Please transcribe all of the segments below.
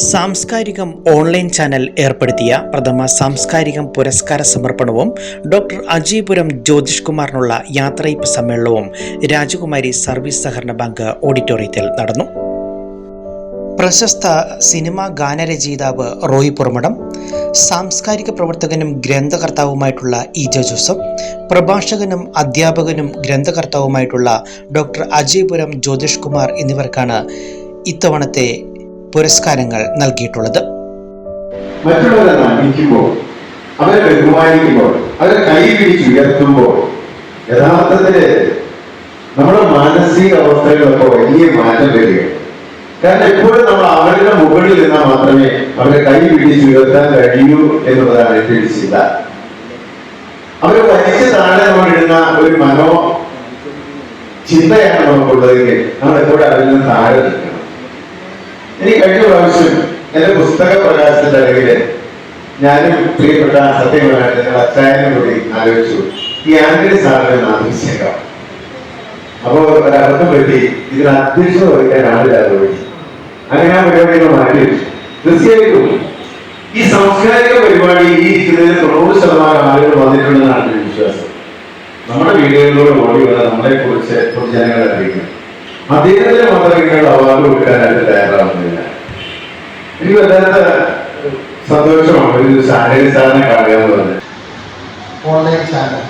സാംസ്കാരികം online channel ഏർപ്പെടുത്തിയ പ്രഥമ സാംസ്കാരികം പുരസ്കാര സമർപ്പണവും ഡോക്ടർ അജയപുരം ജ്യോതിഷ് കുമാറിനുള്ള യാത്രയയപ്പ് സമ്മേളനവും രാജകുമാരി സർവീസ് സഹകരണ ബാങ്ക് ഓഡിറ്റോറിയത്തിൽ നടന്നു. പ്രശസ്ത സിനിമാ ഗാനരചയിതാവ് റോയ് പുറമടം, സാംസ്കാരിക പ്രവർത്തകനും ഗ്രന്ഥകർത്താവുമായിട്ടുള്ള ഇ.ജെ. ജോസഫ്, പ്രഭാഷകനും അധ്യാപകനും ഗ്രന്ഥകർത്താവുമായിട്ടുള്ള ഡോക്ടർ അജയപുരം ജ്യോതിഷ് കുമാർ എന്നിവർക്കാണ് ഇത്തവണത്തെ പുരസ്കാരങ്ങൾ നൽകിയിട്ടുള്ളത്. മറ്റുള്ളവരെ നന്ദിക്കുമ്പോൾ, അവരെ ബഹുമാനിക്കുമ്പോൾ, അവരെ കൈ പിടിച്ചുയർത്തുമ്പോൾ യഥാർത്ഥത്തില് നമ്മുടെ മാനസിക അവസ്ഥകളൊക്കെ വലിയ മാറ്റം വരികയാണ്. കാരണം എപ്പോഴും നമ്മൾ അവരുടെ മുകളിൽ നിന്നാൽ മാത്രമേ അവരെ കൈ പിടിച്ചുയർത്താൻ കഴിയൂ എന്നുള്ളതാണ് എന്റെ ഒരു ചിന്ത. അവരെ വലിച്ചു താഴെ നമ്മളിടുന്ന ഒരു ചിന്തയാണ് നമുക്കുള്ളതെങ്കിൽ നമ്മൾ എപ്പോഴും അവരിൽ നിന്ന് താഴെ നിൽക്കണം. എനിക്ക് കഴിഞ്ഞ പ്രാവശ്യം എന്റെ പുസ്തക പ്രകാശത്തിന്റെ ഇടയില് ഞാനും പ്രിയപ്പെട്ട സത്യങ്ങളായിട്ട് ഞങ്ങൾ അച്ചായനും കൂടി ആലോചിച്ചു, ഈ ആന്റണി സാറിനെ ആവശ്യക്കാം. അപ്പോൾ ഒരർത്ഥം പറ്റി ഇതിന് അധ്യക്ഷത വഹിക്കാൻ ആളില്ലാതെ പോയി. അങ്ങനെ ആ പരിപാടികൾ മാറ്റി വെച്ചു. തീർച്ചയായിട്ടും ഈ സാംസ്കാരിക പരിപാടി ഈ ഇരിക്കുന്നതിന് 90% ആളുകൾ വന്നിട്ടുണ്ടെന്നാണ് എന്റെ വിശ്വാസം. നമ്മുടെ വീടുകളിലൂടെ ഓടി വന്ന നമ്മളെ കുറിച്ച് പൊതുജനങ്ങളെ അറിയിക്കണം. അദ്ദേഹത്തിന് മാത്രം ഇങ്ങനെയുള്ള അവാർഡ് കൊടുക്കാനായിട്ട് തയ്യാറാവുന്നില്ല. എനിക്ക് വല്ലാത്ത സന്തോഷമാണ് ഒരു സാറിനെ കാണുക എന്ന് പറഞ്ഞത്. ഓൺലൈൻ ചാനൽ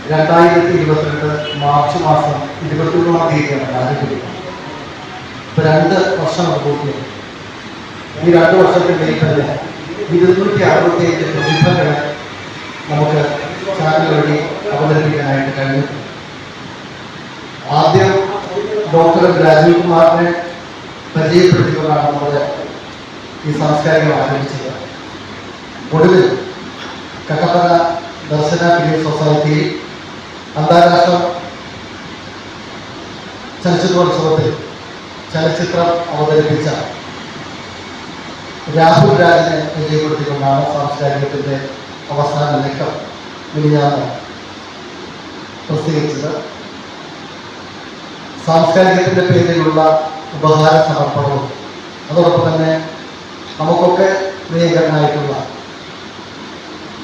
2022 മാർച്ച് മാസം 21 തീയതിയാണ് ആരംഭിക്കുന്നത്. ഇപ്പോൾ 2 വർഷം പൂർത്തിയായി. ഈ 2 വർഷത്തിനിടയിൽ തന്നെ 265 പ്രതിഭകളെ നമുക്ക് ചാനൽ വഴി അവതരിപ്പിക്കാനായിട്ട് കഴിഞ്ഞിട്ടുണ്ട്. ആദ്യം ഡോക്ടർ രാജീവ് കുമാറിനെ പരിചയപ്പെടുത്തിക്കൊണ്ടാണ് നമ്മൾ ഈ സാംസ്കാരികം ആരംഭിച്ചത്. ഒടുവിൽ കട്ടപ്പന ദർശന ഫിലിം സൊസൈറ്റിയിൽ അന്താരാഷ്ട്ര ചലച്ചിത്രോത്സവത്തിൽ ചലച്ചിത്രം അവതരിപ്പിച്ച രാഹുൽ രാജിനെ പരിചയപ്പെടുത്തിക്കൊണ്ടാണ് സാംസ്കാരികത്തിൻ്റെ അവസാന ലക്കം മിനിഞ്ഞാന്ന് പ്രസിദ്ധീകരിച്ചത്. സാംസ്കാരികത്തിൻ്റെ പേരിലുള്ള ഉപഹാര സമർപ്പണവും അതോടൊപ്പം തന്നെ നമുക്കൊക്കെ പ്രിയങ്കരനായിട്ടുള്ള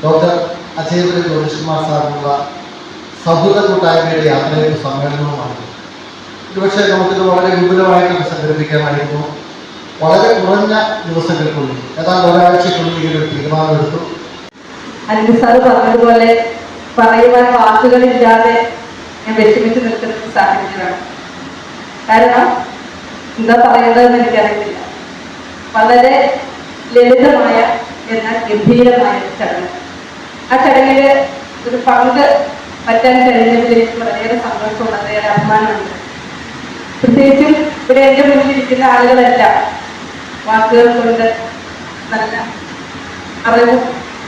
ഡോക്ടർ അജയപുരം ജ്യോതിഷ് കുമാർ സാറിനുള്ള സൗഹൃദ കൂട്ടായ്മയുടെ യാത്രയുടെ സമ്മേളനവുമാണ്. ഒരുപക്ഷെ നമുക്കിത് വളരെ വിപുലമായിട്ട് സംഘടിപ്പിക്കാമായിരുന്നു. വളരെ കുറഞ്ഞ ദിവസങ്ങൾക്കുള്ളിൽ, ഏതാണ്ട് ഒരാഴ്ചക്കുള്ളിൽ ഇതിനൊരു തീരുമാനമെടുത്തു. അനിൽ സാറ് പറഞ്ഞതുപോലെ പറയുവാൻ വാക്കുകളില്ലാതെ ഞാൻ വിഷമിച്ച് നിൽക്കുന്ന സാഹചര്യമാണ്. കാരണം എന്താ പറയേണ്ടതെന്ന് എനിക്കറിയില്ല. വളരെ ലളിതമായ എന്നാൽ ഗംഭീരമായ ചടങ്ങ്. ആ ചടങ്ങിൽ ഒരു പങ്ക് പറ്റാൻ കഴിഞ്ഞതിൽ എനിക്ക് വളരെയേറെ സന്തോഷമുണ്ട്, വളരെയേറെ അഭിമാനമുണ്ട്. പ്രത്യേകിച്ചും ഇവിടെ എൻ്റെ മുന്നിലിരിക്കുന്ന ആളുകളെല്ലാം വാക്കുകൾ കൊണ്ട് നല്ല അറിവും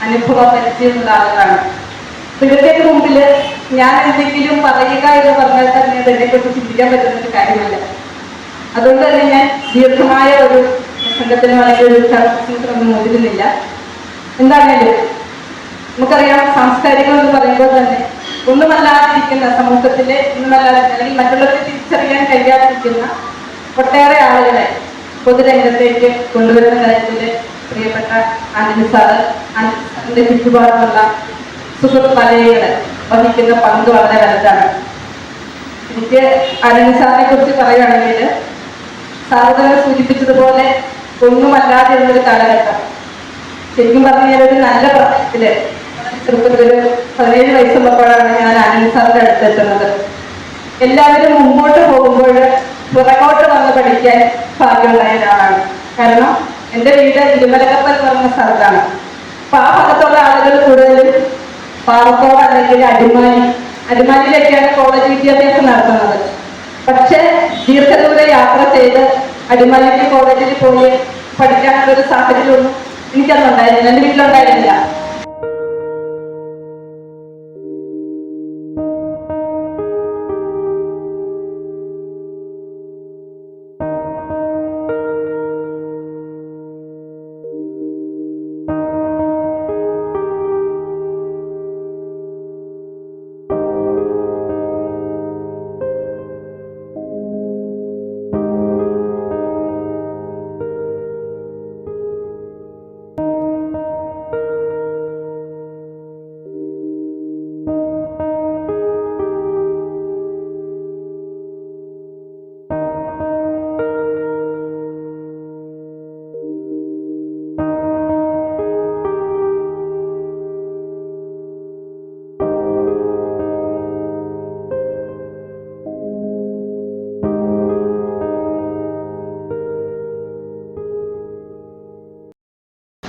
അനുഭവ പരിചയമുള്ള ആളുകളാണ്. ഇവരുടെയൊക്കെ മുമ്പിൽ ഞാൻ എന്തെങ്കിലും പറയുക എന്ന് പറഞ്ഞാൽ തന്നെ അതിനെക്കുറിച്ച് ചിന്തിക്കാൻ പറ്റുന്നൊരു കാര്യമല്ല. അതുകൊണ്ട് തന്നെ ഞാൻ ദീർഘമായ ഒരു പ്രസംഗത്തിനോ അല്ലെങ്കിൽ ഒരു ചർച്ചയ്ക്കൊന്നും മുതിരുന്നില്ല. എന്താണേലും നമുക്കറിയാം, സാംസ്കാരികം എന്ന് പറയുമ്പോൾ തന്നെ ഒന്നുമല്ലാതിരിക്കുന്ന സമൂഹത്തിലെ അല്ലെങ്കിൽ മറ്റുള്ളവരെ തിരിച്ചറിയാൻ കഴിയാതിരിക്കുന്ന ഒട്ടേറെ ആളുകളെ പൊതുരംഗത്തേക്ക് കൊണ്ടുവരുന്ന കാര്യത്തിൽ പ്രിയപ്പെട്ട ആന്റണി സാറ്, ആന്റണി ചുറ്റുപാടുമുള്ള സുഹൃത്ത് വലയങ്ങൾ വഹിക്കുന്ന പങ്ക് വളരെ വലുതാണ്. എനിക്ക് ആന്റണി സാറിനെ കുറിച്ച് പറയുകയാണെങ്കിൽ, സാറ് തന്നെ സൂചിപ്പിച്ചതുപോലെ ഒന്നുമല്ലാതെ ഉള്ളൊരു കാലഘട്ടം. ശരിക്കും പറഞ്ഞാൽ ഒരു നല്ല പ്രായത്തില് ചെറുപ്പത്തിൽ 17 വയസ്സുള്ളപ്പോഴാണ് ഞാൻ ആനന്ദ് സാറിന്റെ അടുത്തെത്തുന്നത്. എല്ലാവരും മുമ്പോട്ട് പോകുമ്പോൾ പുറകോട്ട് വന്ന് പഠിക്കാൻ ഭാഗ്യമുണ്ടായ ഒരാളാണ്. കാരണം എൻ്റെ വീട് ഇരുമലക്കപ്പൽ പറഞ്ഞ സ്ഥലത്താണ്. അപ്പൊ ആ ഭാഗത്തുള്ള ആളുകൾ കൂടുതലും പാറത്തോട് അല്ലെങ്കിൽ അടിമാലിയിലൊക്കെയാണ് കോളേജ് വിദ്യാഭ്യാസം നടത്തുന്നത്. പക്ഷെ ദീർഘദൂര യാത്ര ചെയ്ത് അടിമാലിക്ക് കോളേജിൽ പോയി പഠിക്കാനുള്ളൊരു സാഹചര്യമൊന്നും എനിക്കന്നും ഉണ്ടായിരുന്നില്ല, എൻ്റെ വീട്ടിലുണ്ടായിരുന്നില്ല.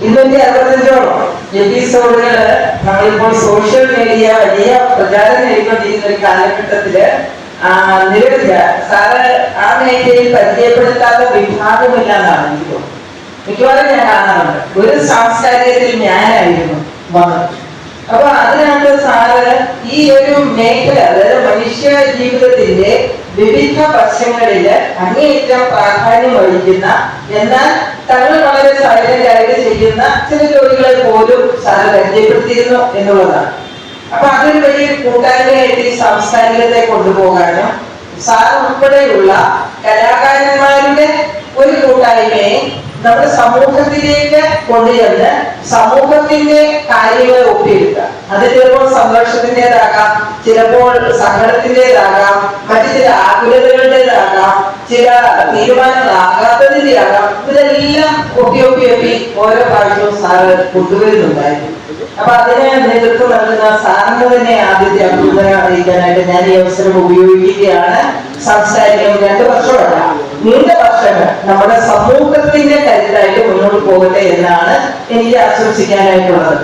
265ഓളം എപ്പിസോഡുകൾ നമ്മളിപ്പോൾ സോഷ്യൽ മീഡിയ വലിയ പ്രചാരം നേടിക്കൊണ്ടിരിക്കുന്ന ഒരു കാലഘട്ടത്തില് നിരവധി സാറ് ആ മേഖലയിൽ പരിചയപ്പെടുത്താത്ത വിഭാഗമില്ല എന്നാണ് എനിക്ക് തോന്നുന്നത്. മിക്കവാറും ഞാൻ കാണാറുണ്ട്. ഒരു സാംസ്കാരികത്തിൽ ഞാനായിരുന്നു വന്നത്. അപ്പൊ അതിനകത്ത് സാറ് ഈ ഒരു മേഖല, അതായത് മനുഷ്യ ജീവിതത്തിന്റെ വിവിധ വശങ്ങളില് അങ്ങേയറ്റം പ്രാധാന്യം വഹിക്കുന്ന, എന്നാൽ തങ്ങൾ വളരെ സൈലന്റ് ആയിട്ട് ചെയ്യുന്ന ചില ജോലികളെ പോലും സാറ് പരിചയപ്പെടുത്തിയിരുന്നു എന്നുള്ളതാണ്. അപ്പൊ അതൊരു വലിയ കൂട്ടായ്മയായിട്ട് ഈ സാംസ്കാരികത്തെ കൊണ്ടുപോകാനും സാർ ഉൾപ്പെടെയുള്ള കലാകാരന്മാരുടെ ഒരു കൂട്ടായ്മയെ നമ്മുടെ സമൂഹത്തിലേക്ക് കൊണ്ടുചെന്ന് സമൂഹത്തിന്റെ കാര്യങ്ങളെ ഒപ്പിയെടുക്കുക. അത് ചിലപ്പോൾ സന്തോഷത്തിൻ്റെതാകാം, ചിലപ്പോൾ സങ്കടത്തിൻ്റെതാകാം, മറ്റു ചില ആകുലതകളുടേതാകാം, ചില തീരുമാനങ്ങളാകാത്തതിന്റെ ആകാം. ഇതെല്ലാം ഒപ്പി ഓരോ പ്രാവശ്യവും സാറ് കൊണ്ടുവരുന്നുണ്ടായിരുന്നു. അപ്പൊ അതിന് നേതൃത്വം നൽകുന്ന സാറിന് തന്നെ ആദ്യത്തെ അഭിനന്ദനം അറിയിക്കാനായിട്ട് ഞാൻ ഈ അവസരം ഉപയോഗിക്കുകയാണ്. സംസാരിക്കാൻ 2 വർഷമല്ല, നീണ്ട വർഷങ്ങൾ നമ്മുടെ സമൂഹത്തിന്റെ കരുത്തായിട്ട് മുന്നോട്ട് പോകട്ടെ എന്നാണ് എനിക്ക് ആശംസിക്കാനായിട്ടുള്ളത്.